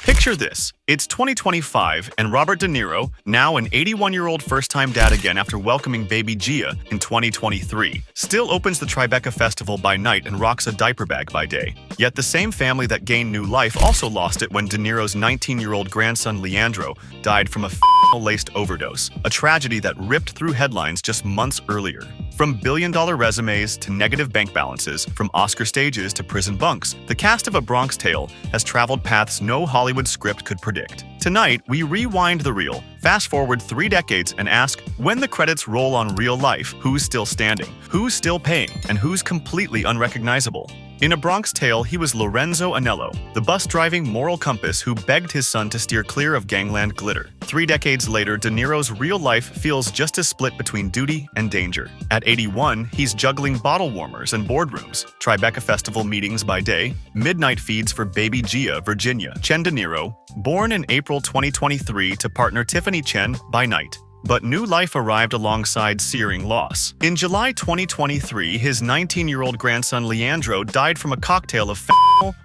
Picture this. It's 2025, and Robert De Niro, now an 81-year-old first-time dad again after welcoming baby Gia in 2023, still opens the Tribeca Festival by night and rocks a diaper bag by day. Yet the same family that gained new life also lost it when De Niro's 19-year-old grandson Leandro died from a laced overdose, a tragedy that ripped through headlines just months earlier. From billion-dollar resumes to negative bank balances, from Oscar stages to prison bunks, the cast of A Bronx Tale has traveled paths no Hollywood script could predict. Tonight, we rewind the reel, fast forward 3 decades, and ask, when the credits roll on real life, who's still standing, who's still paying, and who's completely unrecognizable? In A Bronx Tale, he was Lorenzo Anello, the bus-driving moral compass who begged his son to steer clear of gangland glitter. 3 decades later, De Niro's real life feels just as split between duty and danger. At 81, he's juggling bottle warmers and boardrooms, Tribeca Festival meetings by day, midnight feeds for baby Gia, Virginia, Chen De Niro, born in April 2023 to partner Tiffany Chen, by night. But new life arrived alongside searing loss. In July 2023, his 19-year-old grandson Leandro died from a cocktail of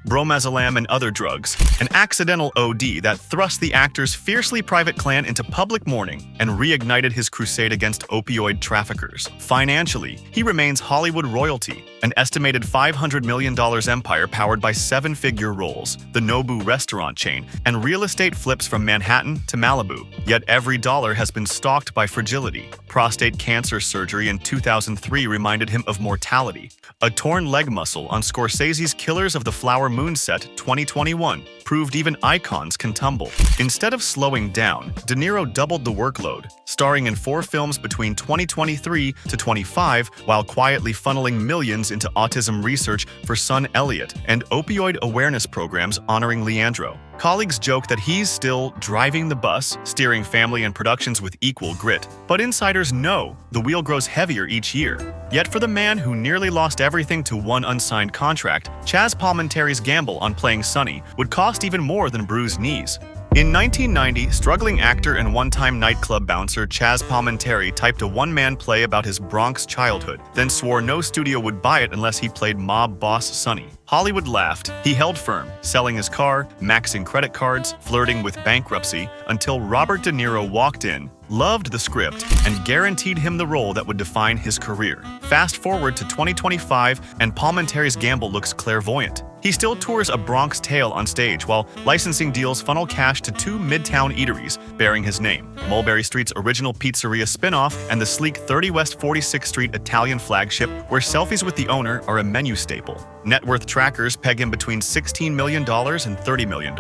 bromazolam and other drugs, an accidental OD that thrust the actor's fiercely private clan into public mourning and reignited his crusade against opioid traffickers. Financially, he remains Hollywood royalty, an estimated $500 million empire powered by 7-figure roles, the Nobu restaurant chain, and real estate flips from Manhattan to Malibu. Yet every dollar has been stalked by fragility. Prostate cancer surgery in 2003 reminded him of mortality. A torn leg muscle on Scorsese's Killers of the Flower Moon set 2021 proved even icons can tumble. Instead of slowing down, De Niro doubled the workload, starring in 4 films between 2023 to 25 while quietly funneling millions into autism research for son Elliot and opioid awareness programs honoring Leandro. Colleagues joke that he's still driving the bus, steering family and productions with equal grit. But insiders know the wheel grows heavier each year. Yet for the man who nearly lost everything to one unsigned contract, Chaz Palminteri's gamble on playing Sonny would cost even more than bruised knees. In 1990, struggling actor and one-time nightclub bouncer Chaz Palminteri typed a one-man play about his Bronx childhood, then swore no studio would buy it unless he played mob boss Sonny. Hollywood laughed. He held firm, selling his car, maxing credit cards, flirting with bankruptcy, until Robert De Niro walked in, loved the script, and guaranteed him the role that would define his career. Fast forward to 2025, and Palminteri's gamble looks clairvoyant. He still tours A Bronx Tale on stage, while licensing deals funnel cash to 2 midtown eateries bearing his name, Mulberry Street's original pizzeria spin-off and the sleek 30 West 46th Street Italian flagship where selfies with the owner are a menu staple. Net worth trackers peg him between $16 million and $30 million,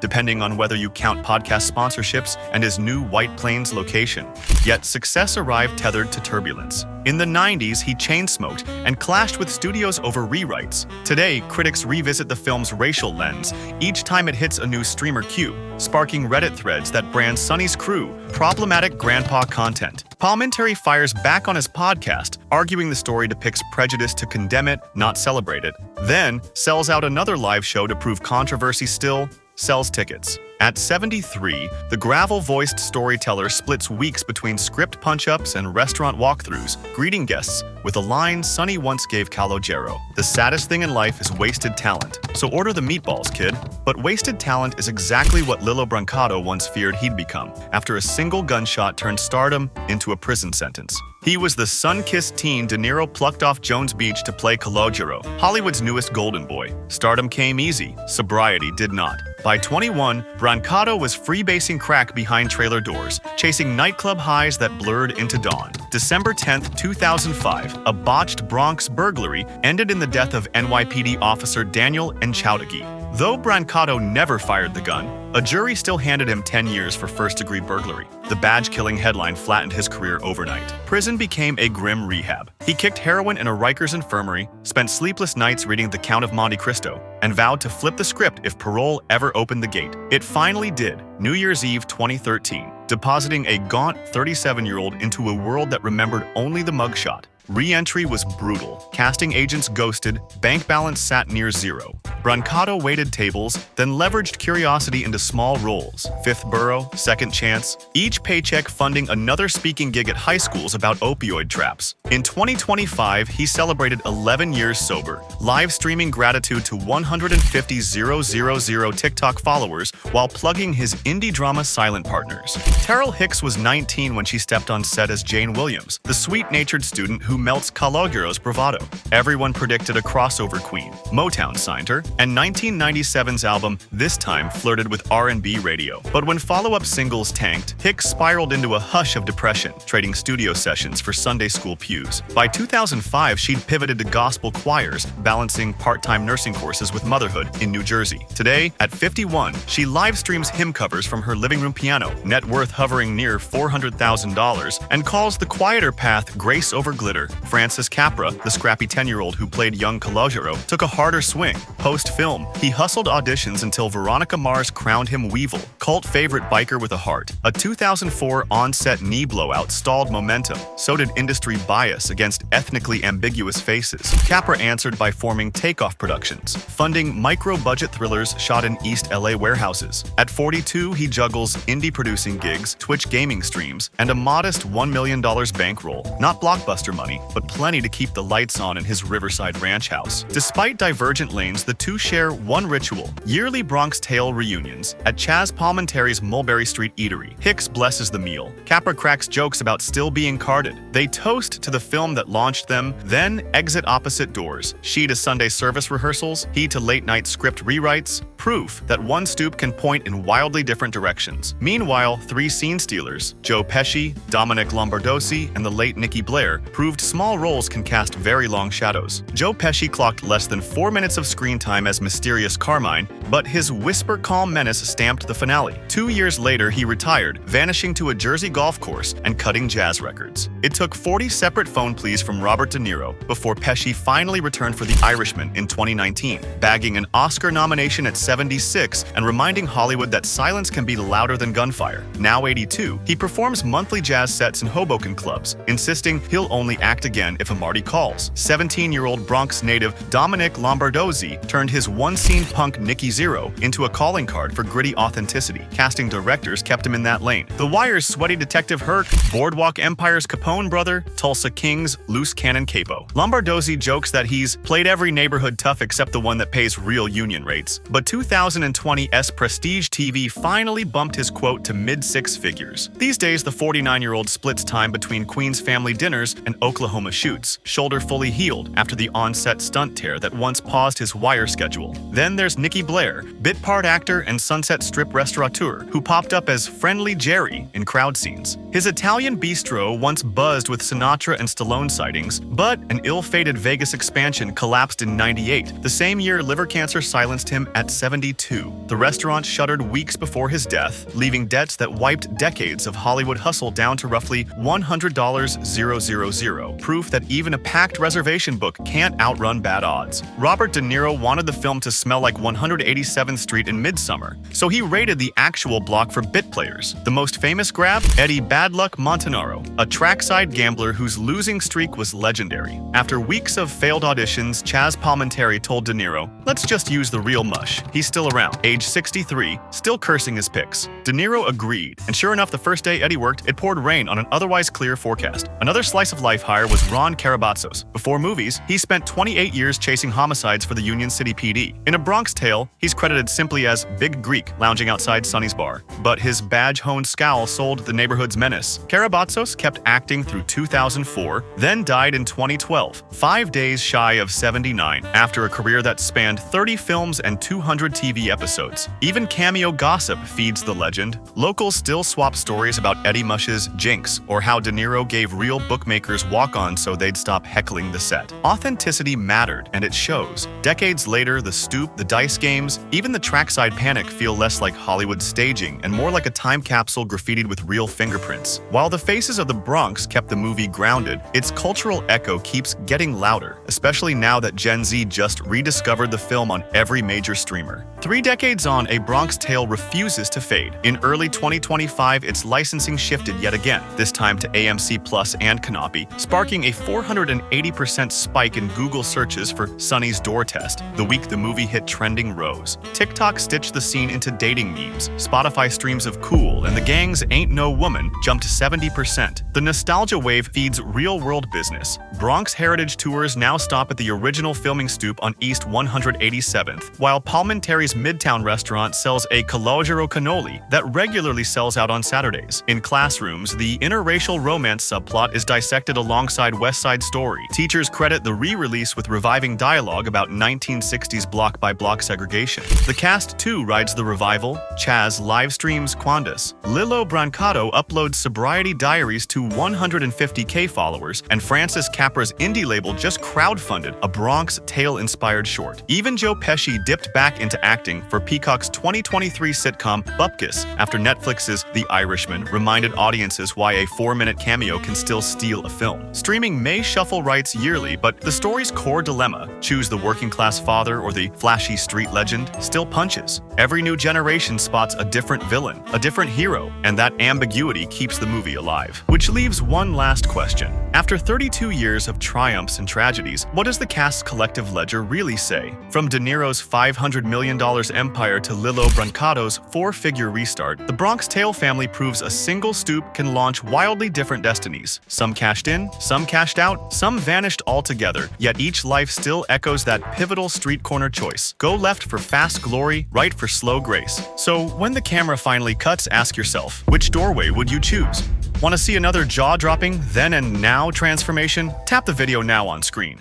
depending on whether you count podcast sponsorships and his new White Plains location. Yet success arrived tethered to turbulence. In the 90s, he chain-smoked and clashed with studios over rewrites. Today, critics revisit the film's racial lens each time it hits a new streamer queue, sparking Reddit threads that brand Sonny's crew problematic grandpa content. Palminteri fires back on his podcast, arguing the story depicts prejudice to condemn it, not celebrate it, then sells out another live show to prove controversy still sells tickets. At 73, the gravel-voiced storyteller splits weeks between script punch-ups and restaurant walkthroughs, greeting guests with a line Sonny once gave Calogero: "The saddest thing in life is wasted talent, so order the meatballs, kid." But wasted talent is exactly what Lillo Brancato once feared he'd become, after a single gunshot turned stardom into a prison sentence. He was the sun-kissed teen De Niro plucked off Jones Beach to play Calogero, Hollywood's newest golden boy. Stardom came easy, sobriety did not. By 21, Brancato was freebasing crack behind trailer doors, chasing nightclub highs that blurred into dawn. December 10, 2005, a botched Bronx burglary ended in the death of NYPD officer Daniel Enchautegui. Though Brancato never fired the gun, a jury still handed him 10 years for first-degree burglary. The badge-killing headline flattened his career overnight. Prison became a grim rehab. He kicked heroin in a Rikers infirmary, spent sleepless nights reading The Count of Monte Cristo, and vowed to flip the script if parole ever opened the gate. It finally did, New Year's Eve 2013, depositing a gaunt 37-year-old into a world that remembered only the mugshot. Re-entry was brutal. Casting agents ghosted, bank balance sat near zero. Brancato waited tables, then leveraged curiosity into small roles. Fifth Borough, Second Chance, each paycheck funding another speaking gig at high schools about opioid traps. In 2025, he celebrated 11 years sober, live streaming gratitude to 150,000 TikTok followers while plugging his indie drama silent partners. Terrell Hicks was 19 when she stepped on set as Jane Williams, the sweet-natured student who melts Caloguro's bravado. Everyone predicted a crossover queen. Motown signed her, and 1997's album This Time flirted with R&B radio. But when follow-up singles tanked, Hicks spiraled into a hush of depression, trading studio sessions for Sunday school pews. By 2005, she'd pivoted to gospel choirs, balancing part-time nursing courses with motherhood in New Jersey. Today, at 51, she live streams hymn covers from her living room piano, net worth hovering near $400,000, and calls the quieter path grace over glitter. Francis Capra, the scrappy 10-year-old who played young Calogero, took a harder swing. Post-film, he hustled auditions until Veronica Mars crowned him Weevil, cult favorite biker with a heart. A 2004 on-set knee blowout stalled momentum. So did industry bias against ethnically ambiguous faces. Capra answered by forming Takeoff Productions, funding micro-budget thrillers shot in East LA warehouses. At 42, he juggles indie producing gigs, Twitch gaming streams, and a modest $1 million bankroll. Not blockbuster money, but plenty to keep the lights on in his Riverside ranch house. Despite divergent lanes, the two share one ritual: yearly Bronx Tale reunions at Chaz Palminteri's Mulberry Street Eatery. Hicks blesses the meal. Capra cracks jokes about still being carded. They toast to the film that launched them, then exit opposite doors. She to Sunday service rehearsals, he to late-night script rewrites. Proof that one stoop can point in wildly different directions. Meanwhile, three scene stealers, Joe Pesci, Dominic Lombardozzi, and the late Nikki Blair, proved small roles can cast very long shadows. Joe Pesci clocked less than 4 minutes of screen time as mysterious Carmine, but his whisper-calm menace stamped the finale. 2 years later, he retired, vanishing to a Jersey golf course and cutting jazz records. It took 40 separate phone pleas from Robert De Niro before Pesci finally returned for The Irishman in 2019, bagging an Oscar nomination at 76 and reminding Hollywood that silence can be louder than gunfire. Now 82, he performs monthly jazz sets in Hoboken clubs, insisting he'll only act again if a Marty calls. 17-year-old Bronx native Dominic Lombardozzi turned his one-scene punk Nicky Zero into a calling card for gritty authenticity. Casting directors kept him in that lane. The Wire's sweaty Detective Herc, Boardwalk Empire's Capone brother, Tulsa King's loose cannon capo. Lombardozzi jokes that he's played every neighborhood tough except the one that pays real union rates. But 2020's Prestige TV finally bumped his quote to mid-six figures. These days, the 49-year-old splits time between Queen's family dinners and Oklahoma shoots, shoulder fully healed after the on-set stunt tear that once paused his Wire schedule. Then there's Nikki Blair, bit part actor and Sunset Strip restaurateur, who popped up as Friendly Jerry in crowd scenes. His Italian bistro once buzzed with Sinatra and Stallone sightings, but an ill-fated Vegas expansion collapsed in '98, the same year liver cancer silenced him at 72. The restaurant shuttered weeks before his death, leaving debts that wiped decades of Hollywood hustle down to roughly $100,000, proof that even a packed reservation book can't outrun bad odds. Robert De Niro wanted the film to smell like 187th Street in Midsummer, so he raided the actual block for bit players. The most famous grab? Eddie Bad Luck Montanaro, a trackside gambler whose losing streak was legendary. After weeks of failed auditions, Chaz Palminteri told De Niro, "Let's just use the real mush. He's still around." Age 63, still cursing his picks. De Niro agreed, and sure enough, the first day Eddie worked, it poured rain on an otherwise clear forecast. Another slice of life hire was Ron Karabatsos. Before movies, he spent 28 years chasing homicides for the Union City PD. In A Bronx Tale, he's credited simply as Big Greek lounging outside Sonny's bar, but his badge-honed scowl sold the neighborhood's menace. Karabatsos kept acting through 2004, then died in 2012, 5 days shy of 79, after a career that spanned 30 films and 200 TV episodes. Even cameo gossip feeds the legend. Locals still swap stories about Eddie Mush's Jinx, or how De Niro gave real bookmakers walk-ons so they'd stop heckling the set. Authenticity mattered, and it shows. Decades later, the stoop, the dice games, even the trackside panic feel less like Hollywood staging and more like a time capsule graffitied with real fingerprints. While the faces of the Bronx kept the movie grounded, its cultural echo keeps getting louder, especially now that Gen Z just rediscovered the film on every major streamer. humor. 3 decades on, A Bronx Tale refuses to fade. In early 2025, its licensing shifted yet again, this time to AMC Plus and Canopy, sparking a 480% spike in Google searches for Sonny's door test. The week the movie hit trending rose. TikTok stitched the scene into dating memes. Spotify streams of Cool and the Gang's Ain't No Woman jumped 70%. The nostalgia wave feeds real-world business. Bronx Heritage Tours now stop at the original filming stoop on East 187th, while Palminteri's Midtown restaurant sells a calogero cannoli that regularly sells out on Saturdays. In classrooms, the interracial romance subplot is dissected alongside West Side Story. Teachers credit the re-release with reviving dialogue about 1960s block-by-block segregation. The cast, too, rides the revival. Chaz live streams Quandas. Lilo Brancato uploads sobriety diaries to 150K followers, and Francis Capra's indie label just crowdfunded a Bronx Tale-inspired short. Even Joe Pesci dipped back into acting for Peacock's 2023 sitcom Bupkis after Netflix's The Irishman reminded audiences why a 4-minute cameo can still steal a film. Streaming may shuffle rights yearly, but the story's core dilemma, choose the working-class father or the flashy street legend, still punches. Every new generation spots a different villain, a different hero, and that ambiguity keeps the movie alive. Which leaves one last question. After 32 years of triumphs and tragedies, what does the cast's collective ledger really say? From De Niro's $500 million empire to Lilo Brancato's 4-figure restart, the Bronx Tale family proves a single stoop can launch wildly different destinies. Some cashed in, some cashed out, some vanished altogether, yet each life still echoes that pivotal street corner choice. Go left for fast glory, right for slow grace. So when the camera finally cuts, ask yourself, which doorway would you choose? Want to see another jaw-dropping then and now transformation? Tap the video now on screen.